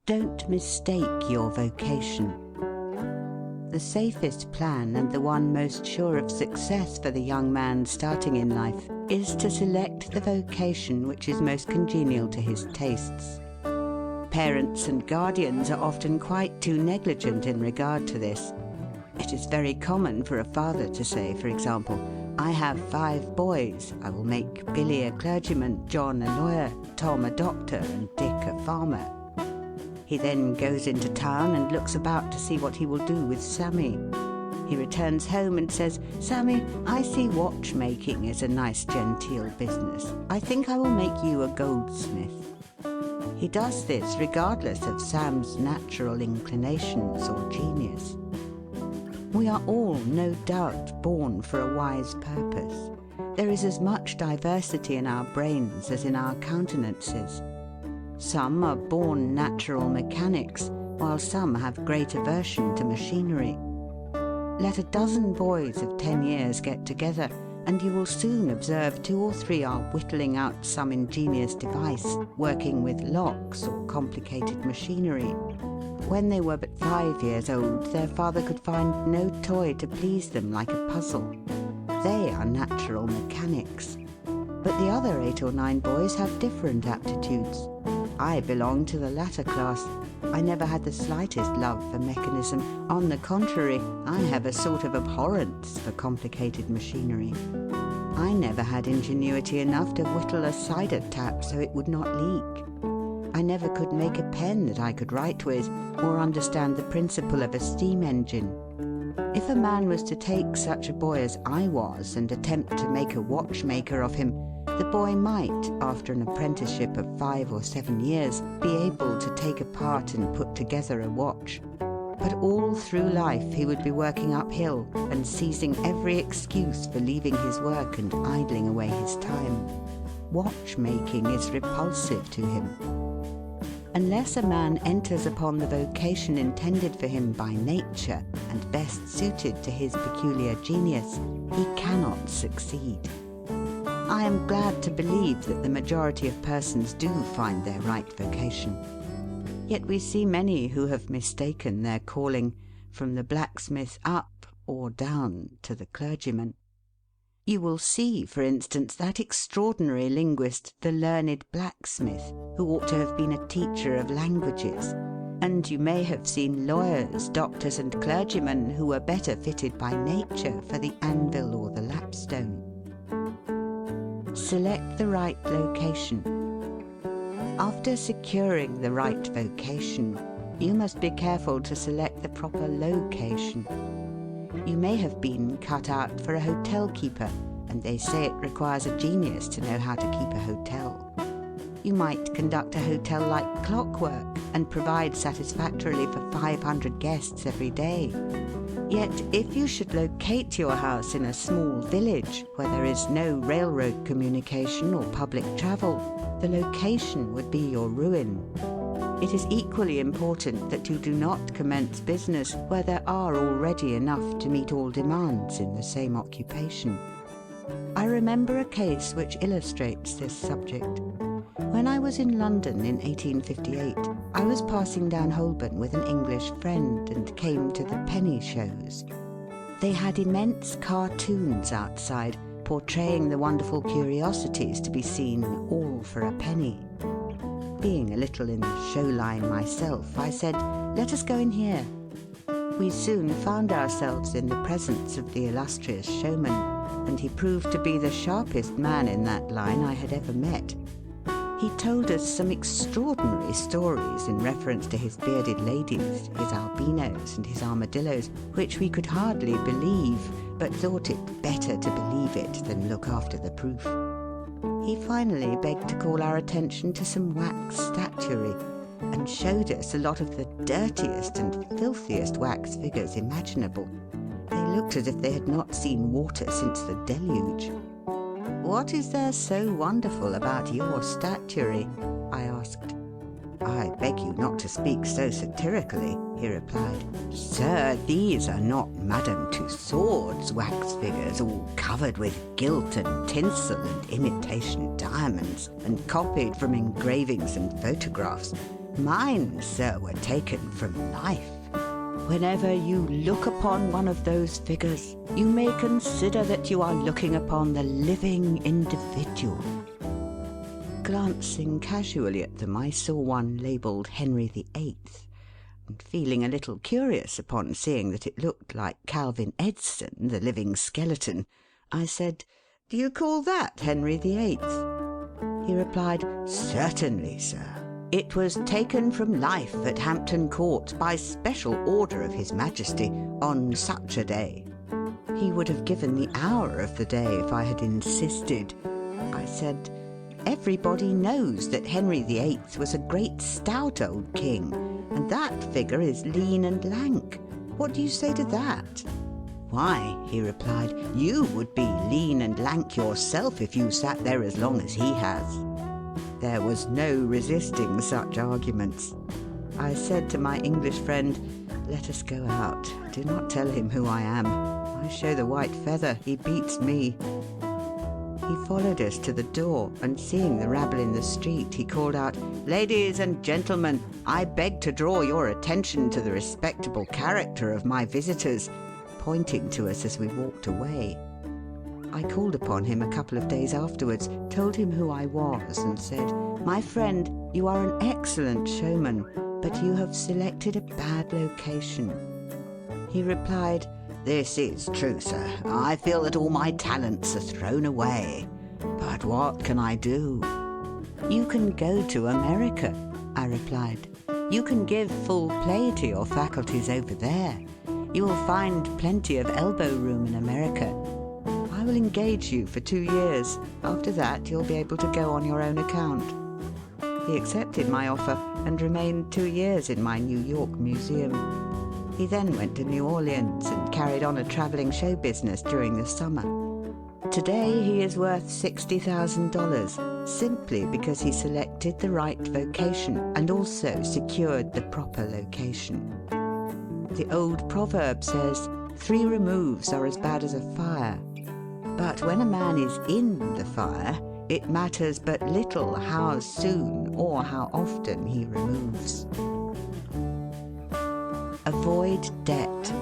Don't mistake your vocation. The safest plan and the one most sure of success for the young man starting in life is to select the vocation which is most congenial to his tastes. Parents and guardians are often quite too negligent in regard to this. It is very common for a father to say, for example, "I have 5 boys. I will make Billy a clergyman, John a lawyer, Tom a doctor, and Dick a farmer." He then goes into town and looks about to see what he will do with Sammy. He returns home and says, "Sammy, I see watchmaking is a nice genteel business. I think I will make you a goldsmith." He does this regardless of Sam's natural inclinations or genius. We are all, no doubt, born for a wise purpose. There is as much diversity in our brains as in our countenances. Some are born natural mechanics, while some have great aversion to machinery. Let a dozen boys of 10 years get together, and you will soon observe 2 or 3 are whittling out some ingenious device, working with locks or complicated machinery. When they were but 5 years old, their father could find no toy to please them like a puzzle. They are natural mechanics. But the other 8 or 9 boys have different aptitudes. I belong to the latter class. I never had the slightest love for mechanism. On the contrary, I have a sort of abhorrence for complicated machinery. I never had ingenuity enough to whittle a cider tap so it would not leak. I never could make a pen that I could write with, or understand the principle of a steam engine. If a man was to take such a boy as I was and attempt to make a watchmaker of him, the boy might, after an apprenticeship of 5 or 7 years, be able to take apart and put together a watch. But all through life he would be working uphill and seizing every excuse for leaving his work and idling away his time. Watchmaking is repulsive to him. Unless a man enters upon the vocation intended for him by nature and best suited to his peculiar genius, he cannot succeed. I am glad to believe that the majority of persons do find their right vocation. Yet we see many who have mistaken their calling from the blacksmith up or down to the clergyman. You will see, for instance, that extraordinary linguist, the learned blacksmith, who ought to have been a teacher of languages. And you may have seen lawyers, doctors, and clergymen who were better fitted by nature for the anvil or the lapstone. Select the right location. After securing the right vocation, you must be careful to select the proper location. You may have been cut out for a hotel keeper, and they say it requires a genius to know how to keep a hotel. You might conduct a hotel like clockwork and provide satisfactorily for 500 guests every day. Yet, if you should locate your house in a small village where there is no railroad communication or public travel, the location would be your ruin. It is equally important that you do not commence business where there are already enough to meet all demands in the same occupation. I remember a case which illustrates this subject. When I was in London in 1858, I was passing down Holborn with an English friend and came to the penny shows. They had immense cartoons outside, portraying the wonderful curiosities to be seen, all for a penny. Being a little in the show line myself, I said, "Let us go in here." We soon found ourselves in the presence of the illustrious showman, and he proved to be the sharpest man in that line I had ever met. He told us some extraordinary stories in reference to his bearded ladies, his albinos, and his armadillos, which we could hardly believe, but thought it better to believe it than look after the proof. He finally begged to call our attention to some wax statuary, and showed us a lot of the dirtiest and filthiest wax figures imaginable. They looked as if they had not seen water since the deluge. "What is there so wonderful about your statuary?" I asked. "I beg you not to speak so satirically," he replied. "Sir, these are not Madame Tussauds wax figures, all covered with gilt and tinsel and imitation diamonds, and copied from engravings and photographs. Mine, sir, were taken from life. Whenever you look upon one of those figures, you may consider that you are looking upon the living individual. Glancing casually at them, I saw one labelled Henry VIII, and feeling a little curious upon seeing that it looked like Calvin Edson, the living skeleton, I said, "Do you call that Henry VIII?" He replied, "Certainly, sir. It was taken from life at Hampton Court by special order of His Majesty on such a day." He would have given the hour of the day if I had insisted. I said, "Everybody knows that Henry VIII was a great stout old king, and that figure is lean and lank. What do you say to that?" "Why," he replied, "you would be lean and lank yourself if you sat there as long as he has." There was no resisting such arguments. I said to my English friend, "Let us go out. Do not tell him who I am. I show the white feather, he beats me." He followed us to the door, and seeing the rabble in the street, he called out, "Ladies and gentlemen, I beg to draw your attention to the respectable character of my visitors," pointing to us as we walked away. I called upon him a couple of days afterwards, told him who I was, and said, "My friend, you are an excellent showman, but you have selected a bad location." He replied, "This is true, sir. I feel that all my talents are thrown away. But what can I do?" "You can go to America," I replied. "You can give full play to your faculties over there. You will find plenty of elbow room in America. I will engage you for 2 years. After that, you'll be able to go on your own account." He accepted my offer and remained 2 years in my New York museum. He then went to New Orleans and carried on a traveling show business during the summer. Today he is worth $60,000 simply because he selected the right vocation and also secured the proper location. The old proverb says, 3 removes are as bad as a fire. But when a man is in the fire, it matters but little how soon or how often he removes. Avoid debt.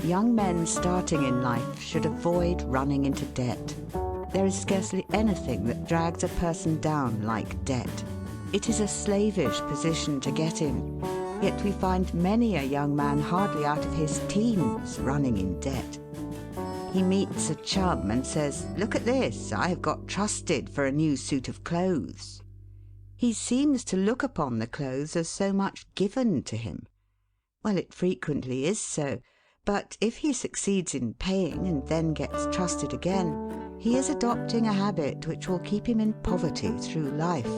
Young men starting in life should avoid running into debt. There is scarcely anything that drags a person down like debt. It is a slavish position to get in, yet we find many a young man hardly out of his teens running in debt. He meets a chum and says, "Look at this, I have got trusted for a new suit of clothes." He seems to look upon the clothes as so much given to him. Well, it frequently is so, but if he succeeds in paying and then gets trusted again, he is adopting a habit which will keep him in poverty through life.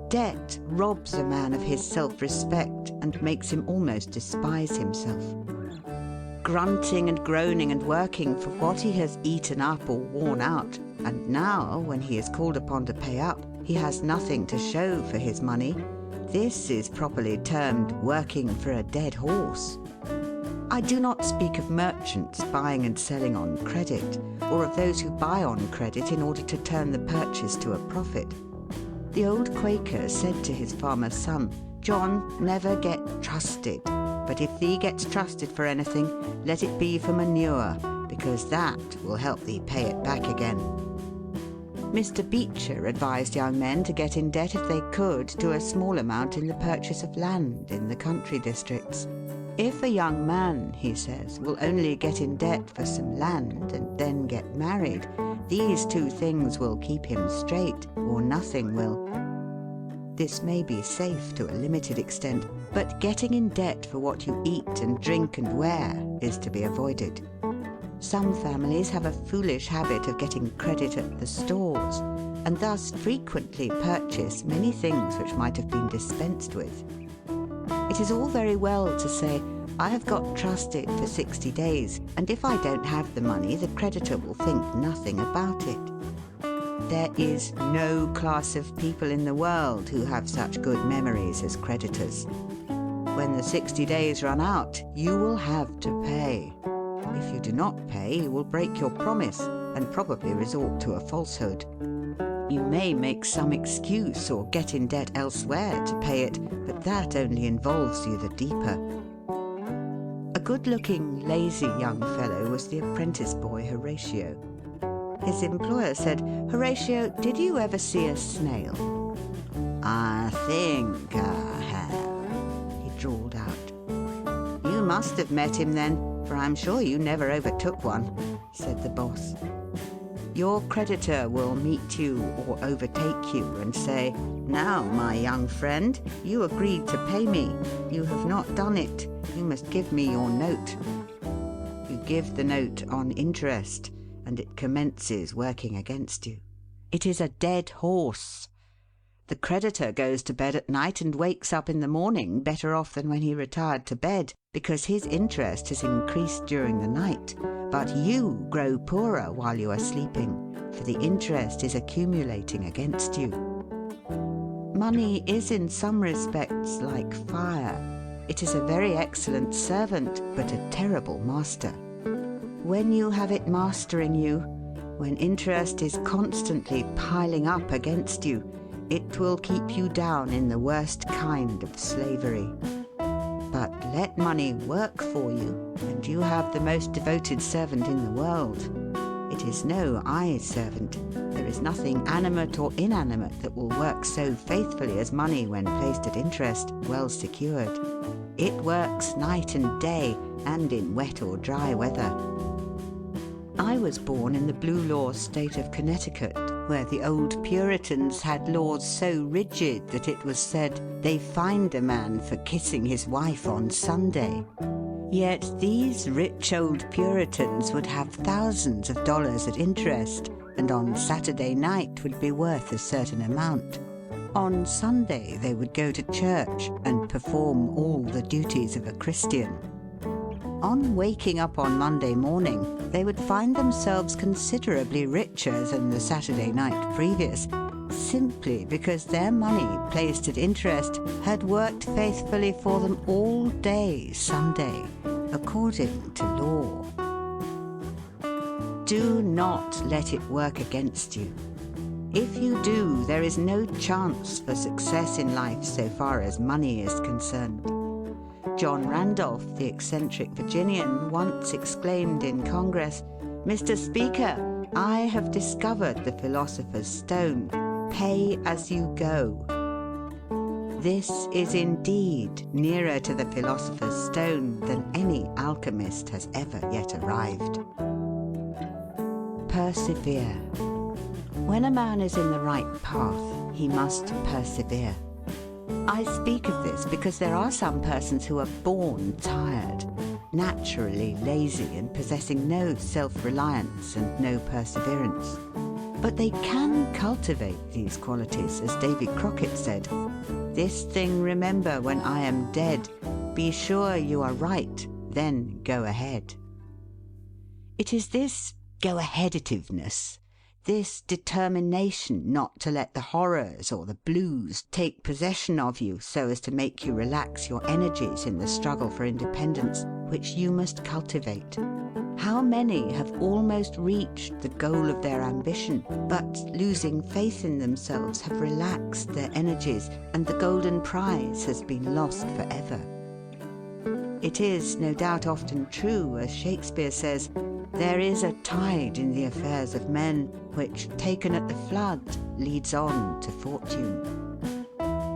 Debt robs a man of his self-respect and makes him almost despise himself. Grunting and groaning and working for what he has eaten up or worn out, and now, when he is called upon to pay up, he has nothing to show for his money. This is properly termed working for a dead horse. I do not speak of merchants buying and selling on credit, or of those who buy on credit in order to turn the purchase to a profit. The old Quaker said to his farmer's son, "John, never get trusted. But if thee gets trusted for anything, let it be for manure, because that will help thee pay it back again." Mr. Beecher advised young men to get in debt if they could to a small amount in the purchase of land in the country districts. If a young man, he says, will only get in debt for some land and then get married, these 2 things will keep him straight, or nothing will. This may be safe to a limited extent, but getting in debt for what you eat and drink and wear is to be avoided. Some families have a foolish habit of getting credit at the stores, and thus frequently purchase many things which might have been dispensed with. It is all very well to say, "I have got trusted for 60 days, and if I don't have the money, the creditor will think nothing about it." There is no class of people in the world who have such good memories as creditors. When the 60 days run out, you will have to pay. If you do not pay, you will break your promise and probably resort to a falsehood. You may make some excuse or get in debt elsewhere to pay it, but that only involves you the deeper. A good-looking, lazy young fellow was the apprentice boy Horatio. His employer said, "Horatio, did you ever see a snail?" "I think I have," he drawled out. "You must have met him then, for I'm sure you never overtook one," said the boss. Your creditor will meet you or overtake you and say, "Now, my young friend, you agreed to pay me. You have not done it. You must give me your note." You give the note on interest, and it commences working against you. It is a dead horse. The creditor goes to bed at night and wakes up in the morning better off than when he retired to bed, because his interest has increased during the night. But you grow poorer while you are sleeping, for the interest is accumulating against you. Money is in some respects like fire. It is a very excellent servant, but a terrible master. When you have it mastering you, when interest is constantly piling up against you, it will keep you down in the worst kind of slavery. But let money work for you, and you have the most devoted servant in the world. It is no eye servant. There is nothing animate or inanimate that will work so faithfully as money when placed at interest, well secured. It works night and day, and in wet or dry weather. I was born in the Blue Law state of Connecticut, where the old Puritans had laws so rigid that it was said they fined a man for kissing his wife on Sunday. Yet these rich old Puritans would have thousands of dollars at interest, and on Saturday night would be worth a certain amount. On Sunday they would go to church and perform all the duties of a Christian. On waking up on Monday morning, they would find themselves considerably richer than the Saturday night previous, simply because their money placed at interest had worked faithfully for them all day Sunday, according to law. Do not let it work against you. If you do, there is no chance for success in life so far as money is concerned. John Randolph, the eccentric Virginian, once exclaimed in Congress, "Mr. Speaker, I have discovered the philosopher's stone. Pay as you go." This is indeed nearer to the philosopher's stone than any alchemist has ever yet arrived. Persevere. When a man is in the right path, he must persevere. I speak of this because there are some persons who are born tired, naturally lazy and possessing no self-reliance and no perseverance. But they can cultivate these qualities, as Davy Crockett said, "This thing remember when I am dead, be sure you are right, then go ahead." It is this go-aheaditiveness, this determination not to let the horrors or the blues take possession of you so as to make you relax your energies in the struggle for independence, which you must cultivate. How many have almost reached the goal of their ambition, but losing faith in themselves have relaxed their energies, and the golden prize has been lost forever. It is no doubt often true, as Shakespeare says, "There is a tide in the affairs of men, which, taken at the flood, leads on to fortune."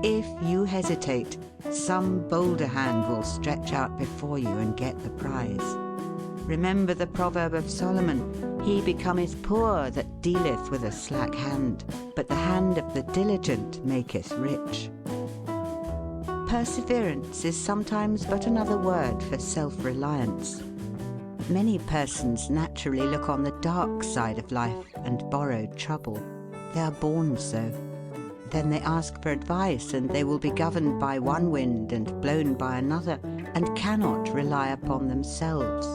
If you hesitate, some bolder hand will stretch out before you and get the prize. Remember the proverb of Solomon, "He becometh poor that dealeth with a slack hand, but the hand of the diligent maketh rich." Perseverance is sometimes but another word for self-reliance. Many persons naturally look on the dark side of life and borrow trouble. They are born so. Then they ask for advice, and they will be governed by one wind and blown by another, and cannot rely upon themselves.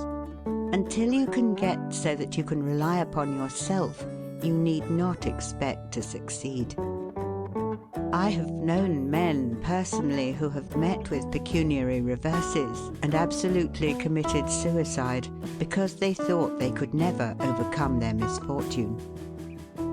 Until you can get so that you can rely upon yourself, you need not expect to succeed. I have known men personally who have met with pecuniary reverses and absolutely committed suicide because they thought they could never overcome their misfortune.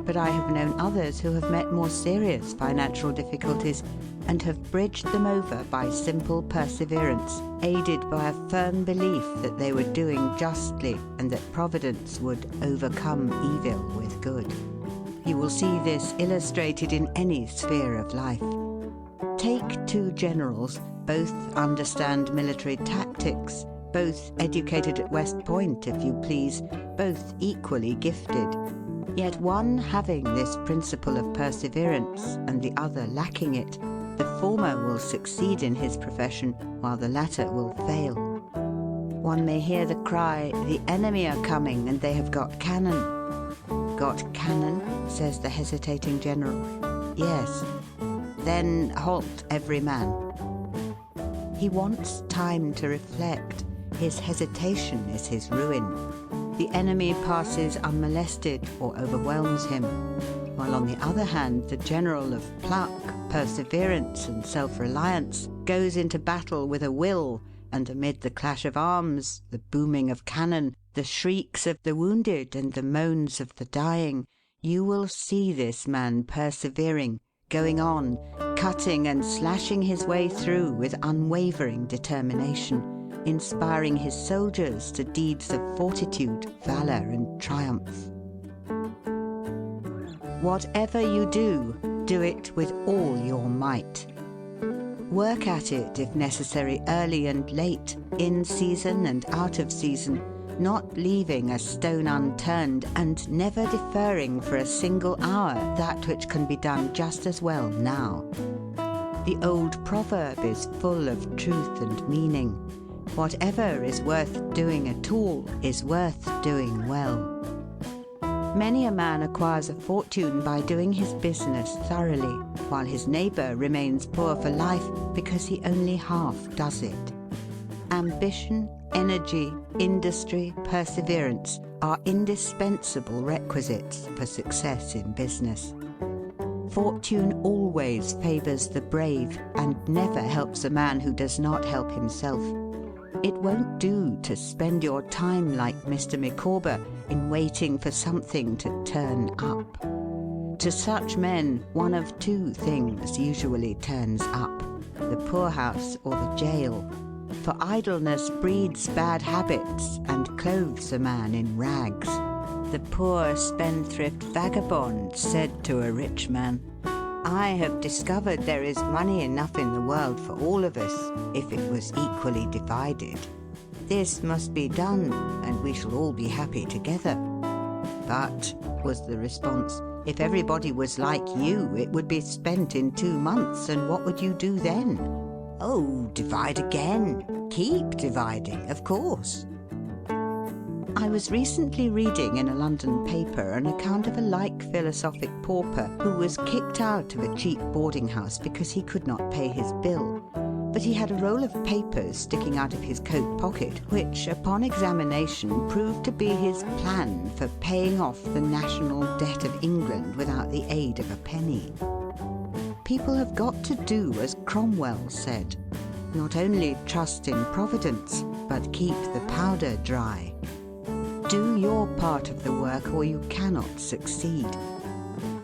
but I have known others who have met more serious financial difficulties and have bridged them over by simple perseverance, aided by a firm belief that they were doing justly and that Providence would overcome evil with good. You will see this illustrated in any sphere of life. Take two generals, both understand military tactics, both educated at West Point, if you please, both equally gifted, yet one having this principle of perseverance and the other lacking it. The former will succeed in his profession, while the latter will fail. One may hear the cry, "The enemy are coming, and they have got cannon." "Got cannon?" says the hesitating general. "Yes." "Then halt every man." He wants time to reflect. His hesitation is his ruin. The enemy passes unmolested or overwhelms him, while on the other hand the general of pluck, perseverance and self-reliance goes into battle with a will, and amid the clash of arms, the booming of cannon, the shrieks of the wounded and the moans of the dying, you will see this man persevering, going on, cutting and slashing his way through with unwavering determination, inspiring his soldiers to deeds of fortitude, valor and triumph. Whatever you do, do it with all your might. Work at it, if necessary, early and late, in season and out of season, not leaving a stone unturned and never deferring for a single hour that which can be done just as well now. The old proverb is full of truth and meaning. Whatever is worth doing at all is worth doing well. Many a man acquires a fortune by doing his business thoroughly, while his neighbour remains poor for life because he only half does it. Ambition, energy, industry, perseverance are indispensable requisites for success in business. Fortune always favours the brave and never helps a man who does not help himself. It won't do to spend your time like Mr. Micawber in waiting for something to turn up. To such men, one of two things usually turns up: the poorhouse or the jail. For idleness breeds bad habits and clothes a man in rags. The poor spendthrift vagabond said to a rich man, "I have discovered there is money enough in the world for all of us, if it was equally divided. This must be done, and we shall all be happy together." "But," was the response, "if everybody was like you, it would be spent in 2 months, and what would you do then?" "Oh, divide again. Keep dividing, of course." I was recently reading in a London paper an account of a like philosophic pauper who was kicked out of a cheap boarding house because he could not pay his bill. But he had a roll of papers sticking out of his coat pocket, which, upon examination, proved to be his plan for paying off the national debt of England without the aid of a penny. People have got to do as Cromwell said: not only trust in Providence, but keep the powder dry. Do your part of the work or you cannot succeed.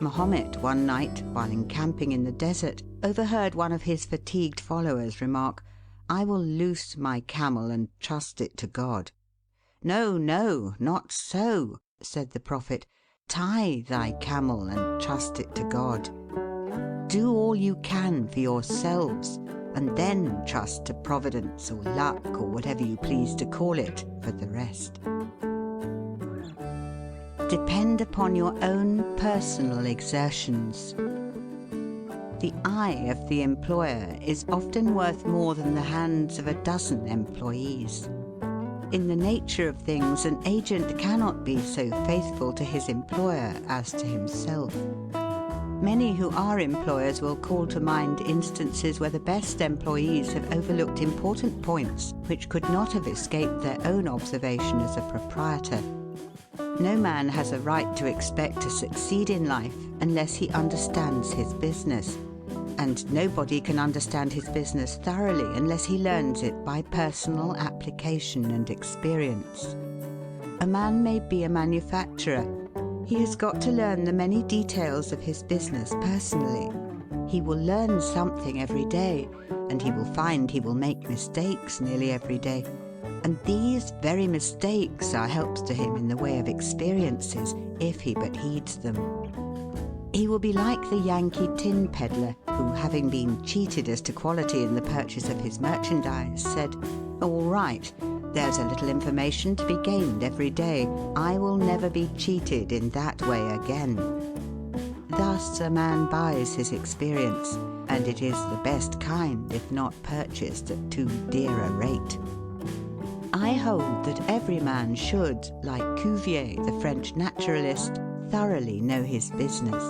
Mahomet one night, while encamping in the desert, overheard one of his fatigued followers remark, "I will loose my camel and trust it to God." "No, no, not so," said the Prophet. "Tie thy camel and trust it to God. Do all you can for yourselves, and then trust to Providence or luck or whatever you please to call it for the rest." Depend upon your own personal exertions. The eye of the employer is often worth more than the hands of a dozen employees. In the nature of things, an agent cannot be so faithful to his employer as to himself. Many who are employers will call to mind instances where the best employees have overlooked important points which could not have escaped their own observation as a proprietor. No man has a right to expect to succeed in life unless he understands his business, and nobody can understand his business thoroughly unless he learns it by personal application and experience. A man may be a manufacturer. He has got to learn the many details of his business personally. He will learn something every day, and he will find he will make mistakes nearly every day. And these very mistakes are helps to him in the way of experiences, if he but heeds them. He will be like the Yankee tin peddler who, having been cheated as to quality in the purchase of his merchandise, said, "All right, there's a little information to be gained every day. I will never be cheated in that way again." Thus a man buys his experience, and it is the best kind if not purchased at too dear a rate. I hold that every man should, like Cuvier, the French naturalist, thoroughly know his business.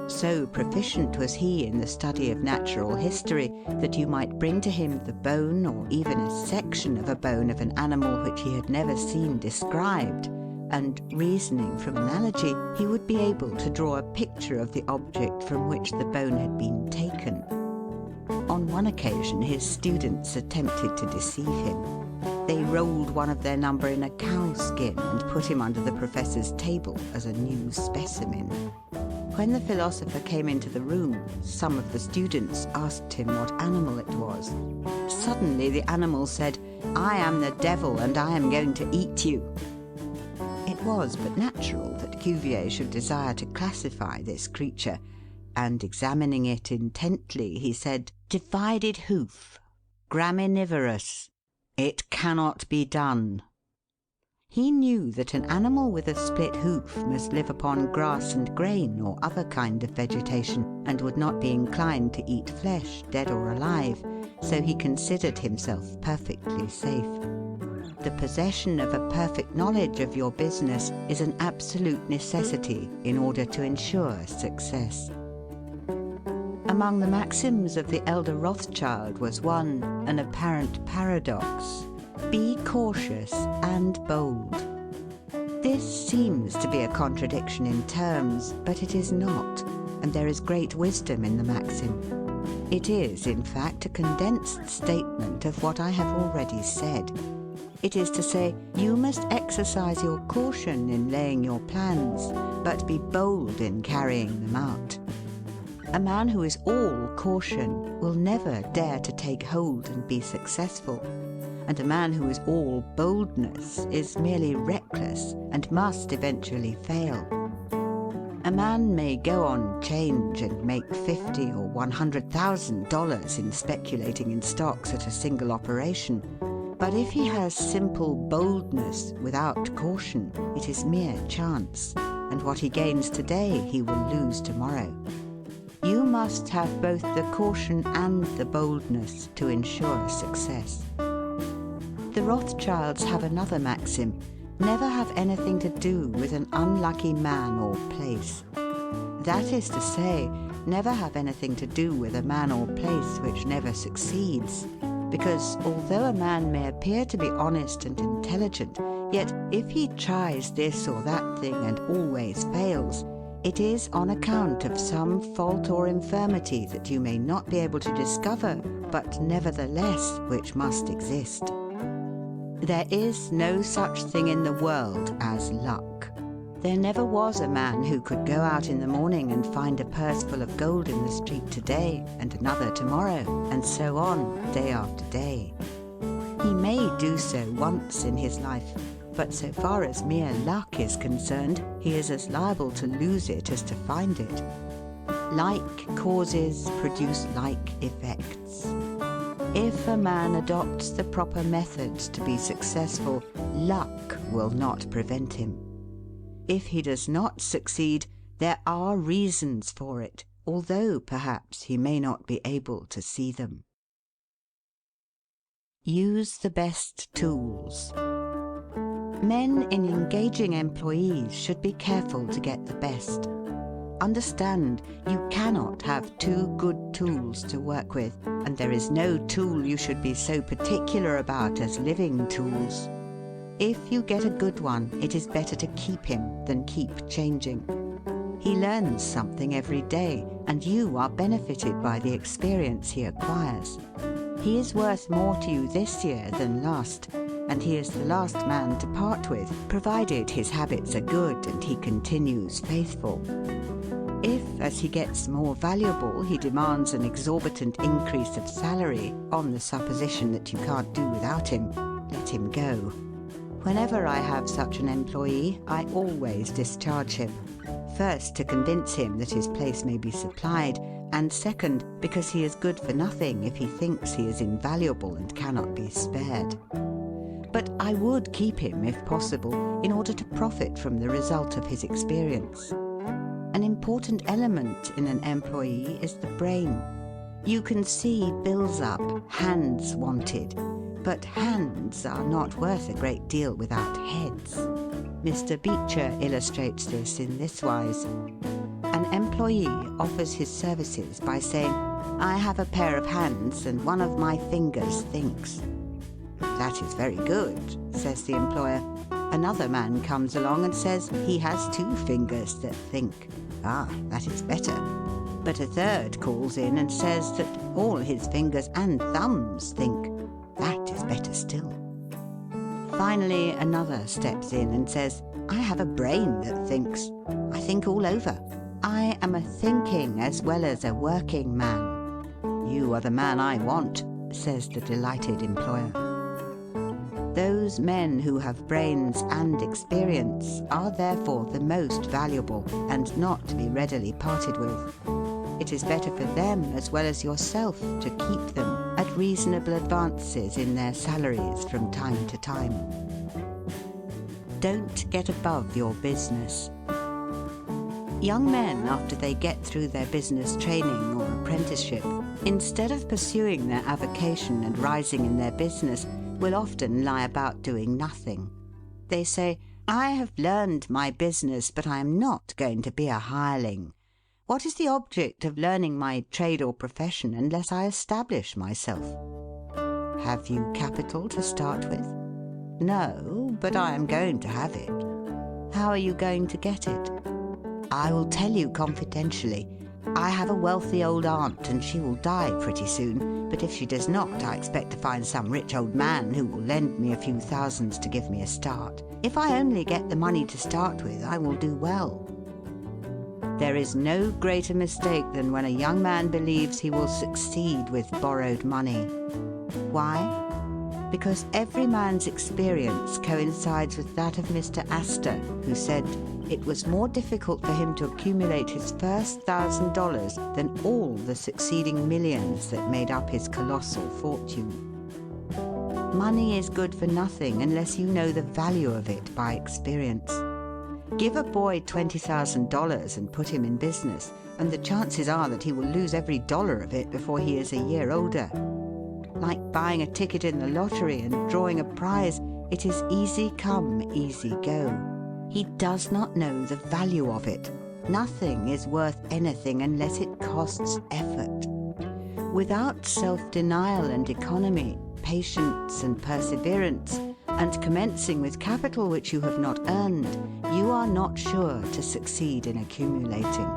So proficient was he in the study of natural history that you might bring to him the bone or even a section of a bone of an animal which he had never seen described, and, reasoning from analogy, he would be able to draw a picture of the object from which the bone had been taken. On one occasion his students attempted to deceive him. They rolled one of their number in a cow skin and put him under the professor's table as a new specimen. When the philosopher came into the room, some of the students asked him what animal it was. Suddenly the animal said, "I am the devil and I am going to eat you." It was but natural that Cuvier should desire to classify this creature, and examining it intently, he said, "Divided hoof, graminivorous. It cannot be done." He knew that an animal with a split hoof must live upon grass and grain or other kind of vegetation, and would not be inclined to eat flesh, dead or alive, so he considered himself perfectly safe. The possession of a perfect knowledge of your business is an absolute necessity in order to ensure success. Among the maxims of the elder Rothschild was one, an apparent paradox: be cautious and bold. This seems to be a contradiction in terms, but it is not, and there is great wisdom in the maxim. It is, in fact, a condensed statement of what I have already said. It is to say, you must exercise your caution in laying your plans, but be bold in carrying them out. A man who is all caution will never dare to take hold and be successful, and a man who is all boldness is merely reckless and must eventually fail. A man may go on 'change and make $50,000 or $100,000 in speculating in stocks at a single operation, but if he has simple boldness without caution, it is mere chance, and what he gains today he will lose tomorrow. You must have both the caution and the boldness to ensure success. The Rothschilds have another maxim: never have anything to do with an unlucky man or place. That is to say, never have anything to do with a man or place which never succeeds, because although a man may appear to be honest and intelligent, yet if he tries this or that thing and always fails, it is on account of some fault or infirmity that you may not be able to discover, but nevertheless which must exist. There is no such thing in the world as luck. There never was a man who could go out in the morning and find a purse full of gold in the street today, and another tomorrow, and so on, day after day. He may do so once in his life, but so far as mere luck is concerned, he is as liable to lose it as to find it. Like causes produce like effects. If a man adopts the proper methods to be successful, luck will not prevent him. If he does not succeed, there are reasons for it, although perhaps he may not be able to see them. Use the best tools. Men in engaging employees should be careful to get the best. Understand, you cannot have two good tools to work with, and there is no tool you should be so particular about as living tools. If you get a good one, it is better to keep him than keep changing. He learns something every day, and you are benefited by the experience he acquires. He is worth more to you this year than last, and he is the last man to part with, provided his habits are good and he continues faithful. If, as he gets more valuable, he demands an exorbitant increase of salary on the supposition that you can't do without him, let him go. Whenever I have such an employee, I always discharge him. First, to convince him that his place may be supplied, and second, because he is good for nothing if he thinks he is invaluable and cannot be spared. But I would keep him, if possible, in order to profit from the result of his experience. An important element in an employee is the brain. You can see bills up, hands wanted, but hands are not worth a great deal without heads. Mr. Beecher illustrates this in this wise. An employee offers his services by saying, "I have a pair of hands and one of my fingers thinks." "That is very good," says the employer. Another man comes along and says he has 2 fingers that think. "Ah, that is better." But a third calls in and says that all his fingers and thumbs think. That is better still. Finally, another steps in and says, "I have a brain that thinks. I think all over. I am a thinking as well as a working man." "You are the man I want," says the delighted employer. Those men who have brains and experience are therefore the most valuable and not to be readily parted with. It is better for them as well as yourself to keep them at reasonable advances in their salaries from time to time. Don't get above your business. Young men, after they get through their business training or apprenticeship, instead of pursuing their avocation and rising in their business, will often lie about doing nothing. They say, "I have learned my business, but I am not going to be a hireling. What is the object of learning my trade or profession unless I establish myself?" Have you capital to start with? No, but I am going to have it. How are you going to get it? I will tell you confidentially. I have a wealthy old aunt and she will die pretty soon, but if she does not, I expect to find some rich old man who will lend me a few thousands to give me a start. If I only get the money to start with, I will do well. There is no greater mistake than when a young man believes he will succeed with borrowed money. Why? Because every man's experience coincides with that of Mr. Astor, who said it was more difficult for him to accumulate his first $1,000 than all the succeeding millions that made up his colossal fortune. Money is good for nothing unless you know the value of it by experience. Give a boy $20,000 and put him in business, and the chances are that he will lose every dollar of it before he is a year older. Like buying a ticket in the lottery and drawing a prize, it is easy come, easy go. He does not know the value of it. Nothing is worth anything unless it costs effort. Without self-denial and economy, patience and perseverance, and commencing with capital which you have not earned, you are not sure to succeed in accumulating.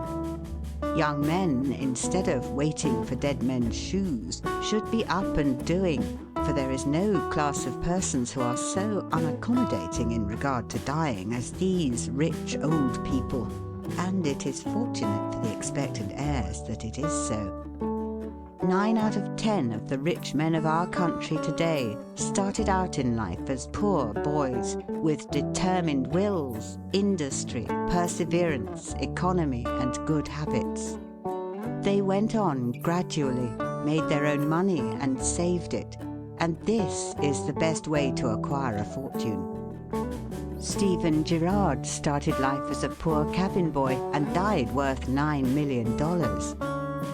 Young men, instead of waiting for dead men's shoes, should be up and doing, for there is no class of persons who are so unaccommodating in regard to dying as these rich old people, and it is fortunate for the expectant heirs that it is so. 9 out of 10 of the rich men of our country today started out in life as poor boys with determined wills, industry, perseverance, economy, and good habits. They went on gradually, made their own money and saved it, and this is the best way to acquire a fortune. Stephen Girard started life as a poor cabin boy and died worth $9 million.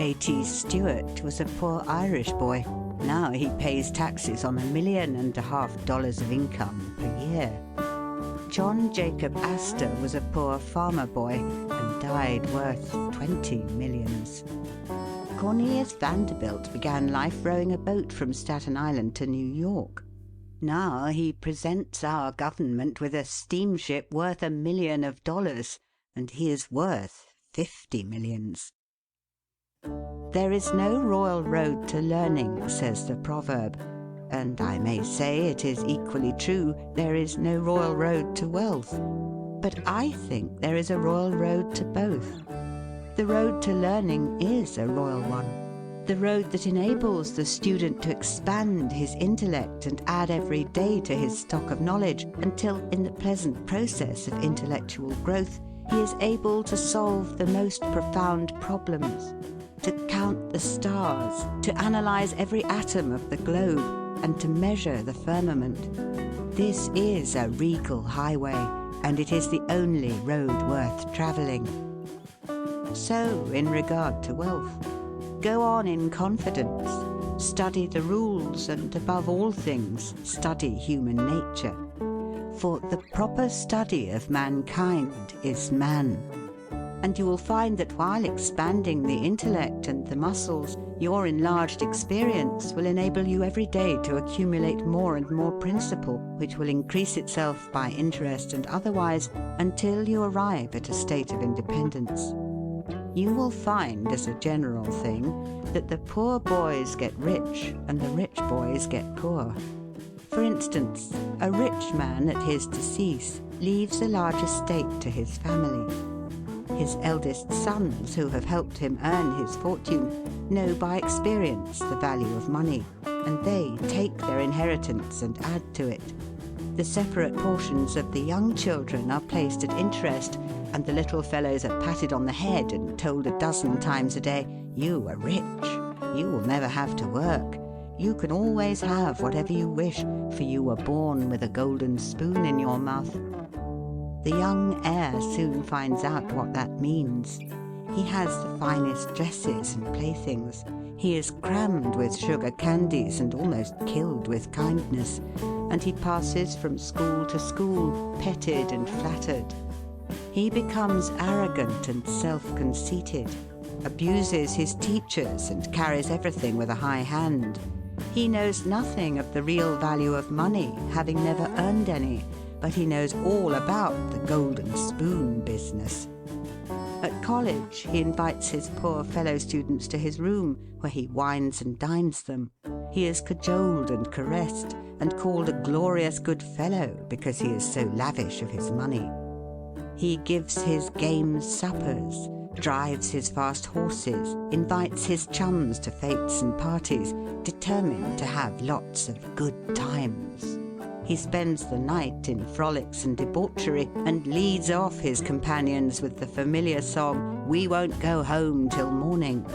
A.T. Stewart was a poor Irish boy. Now he pays taxes on $1.5 million of income per year. John Jacob Astor was a poor farmer boy and died worth 20 millions. Cornelius Vanderbilt began life rowing a boat from Staten Island to New York. Now he presents our government with a steamship worth $1 million, and he is worth 50 millions. There is no royal road to learning, says the proverb. And I may say it is equally true, there is no royal road to wealth. But I think there is a royal road to both. The road to learning is a royal one. The road that enables the student to expand his intellect and add every day to his stock of knowledge until, in the pleasant process of intellectual growth, he is able to solve the most profound problems, to count the stars, to analyze every atom of the globe, and to measure the firmament. This is a regal highway, and it is the only road worth travelling. So, in regard to wealth, go on in confidence, study the rules, and above all things, study human nature. For the proper study of mankind is man. And you will find that while expanding the intellect and the muscles, your enlarged experience will enable you every day to accumulate more and more principle, which will increase itself by interest and otherwise until you arrive at a state of independence. You will find, as a general thing, that the poor boys get rich and the rich boys get poor. For instance, a rich man at his decease leaves a large estate to his family. His eldest sons, who have helped him earn his fortune, know by experience the value of money, and they take their inheritance and add to it. The separate portions of the young children are placed at interest, and the little fellows are patted on the head and told a dozen times a day, "You are rich. You will never have to work. You can always have whatever you wish, for you were born with a golden spoon in your mouth." The young heir soon finds out what that means. He has the finest dresses and playthings. He is crammed with sugar candies and almost killed with kindness, and he passes from school to school, petted and flattered. He becomes arrogant and self-conceited, abuses his teachers and carries everything with a high hand. He knows nothing of the real value of money, having never earned any, but he knows all about the golden spoon business. At college, he invites his poor fellow students to his room, where he wines and dines them. He is cajoled and caressed, and called a glorious good fellow because he is so lavish of his money. He gives his game suppers, drives his fast horses, invites his chums to fetes and parties, determined to have lots of good times. He spends the night in frolics and debauchery, and leads off his companions with the familiar song, "We won't go home till morning."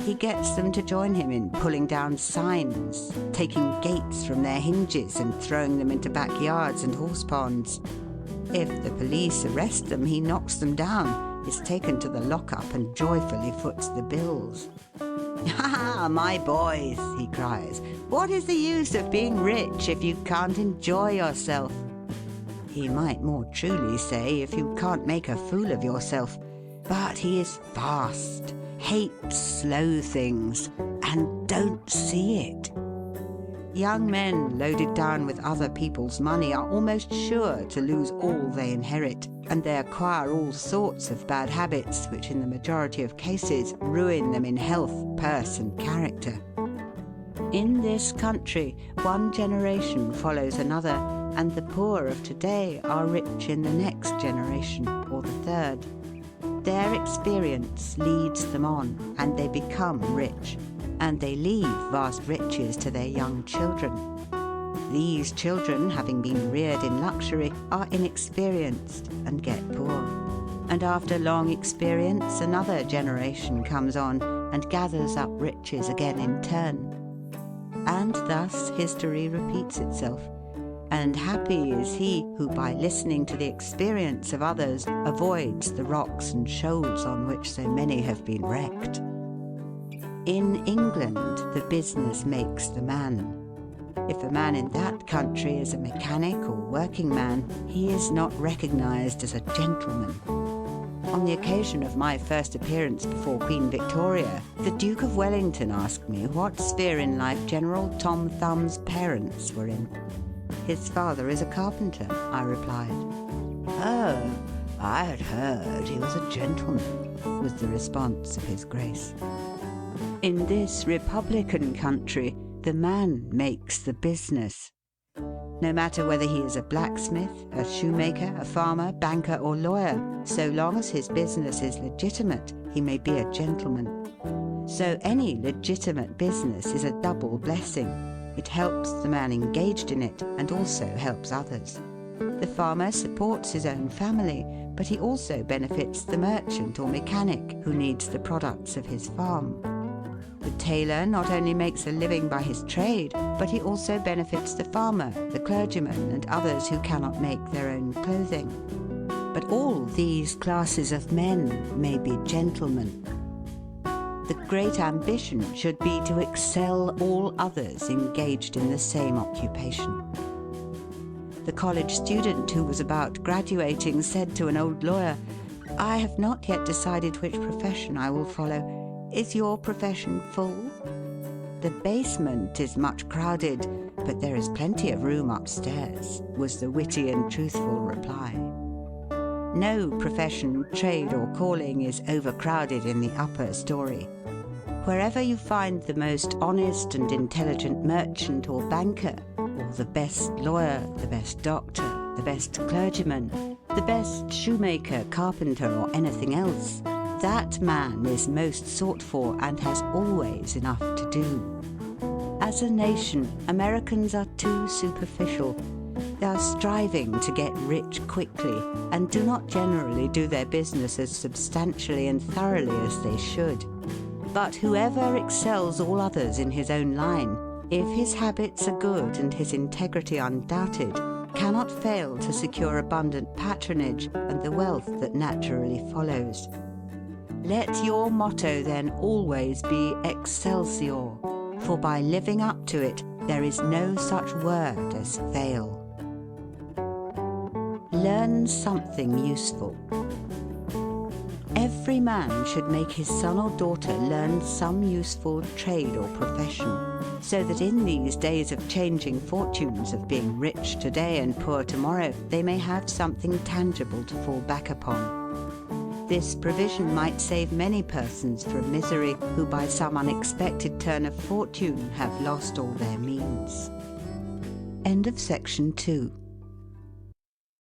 He gets them to join him in pulling down signs, taking gates from their hinges and throwing them into backyards and horse ponds. If the police arrest them, he knocks them down, is taken to the lock-up and joyfully foots the bills. "Ha, my boys," he cries, "what is the use of being rich if you can't enjoy yourself?" He might more truly say, if you can't make a fool of yourself. But he is fast, hates slow things, and don't see it. Young men loaded down with other people's money are almost sure to lose all they inherit, and they acquire all sorts of bad habits which in the majority of cases ruin them in health, purse and character. In this country, one generation follows another, and the poor of today are rich in the next generation or the third. Their experience leads them on, and they become rich, and they leave vast riches to their young children. These children, having been reared in luxury, are inexperienced and get poor. And after long experience, another generation comes on and gathers up riches again in turn. And thus history repeats itself. And happy is he who, by listening to the experience of others, avoids the rocks and shoals on which so many have been wrecked. In England, the business makes the man. If a man in that country is a mechanic or working man, he is not recognized as a gentleman. On the occasion of my first appearance before Queen Victoria, the Duke of Wellington asked me what sphere in life General Tom Thumb's parents were in. "His father is a carpenter," I replied. "Oh, I had heard he was a gentleman," was the response of His Grace. In this republican country, The man makes the business. No matter whether he is a blacksmith, a shoemaker, a farmer, banker, or lawyer, so long as his business is legitimate, he may be a gentleman. So any legitimate business is a double blessing. It helps the man engaged in it and also helps others. The farmer supports his own family, but he also benefits the merchant or mechanic who needs the products of his farm. The tailor not only makes a living by his trade, but he also benefits the farmer, the clergyman, and others who cannot make their own clothing. But all these classes of men may be gentlemen. The great ambition should be to excel all others engaged in the same occupation. The college student who was about graduating said to an old lawyer, "I have not yet decided which profession I will follow. Is your profession full?" "The basement is much crowded, but there is plenty of room upstairs," was the witty and truthful reply. No profession, trade, or calling is overcrowded in the upper story. Wherever you find the most honest and intelligent merchant or banker, or the best lawyer, the best doctor, the best clergyman, the best shoemaker, carpenter, or anything else, that man is most sought for and has always enough to do. As a nation, Americans are too superficial. They are striving to get rich quickly and do not generally do their business as substantially and thoroughly as they should. But whoever excels all others in his own line, if his habits are good and his integrity undoubted, cannot fail to secure abundant patronage and the wealth that naturally follows. Let your motto then always be Excelsior, for by living up to it, there is no such word as fail. Learn something useful. Every man should make his son or daughter learn some useful trade or profession, so that in these days of changing fortunes, of being rich today and poor tomorrow, they may have something tangible to fall back upon. This provision might save many persons from misery who by some unexpected turn of fortune have lost all their means. End of section 2.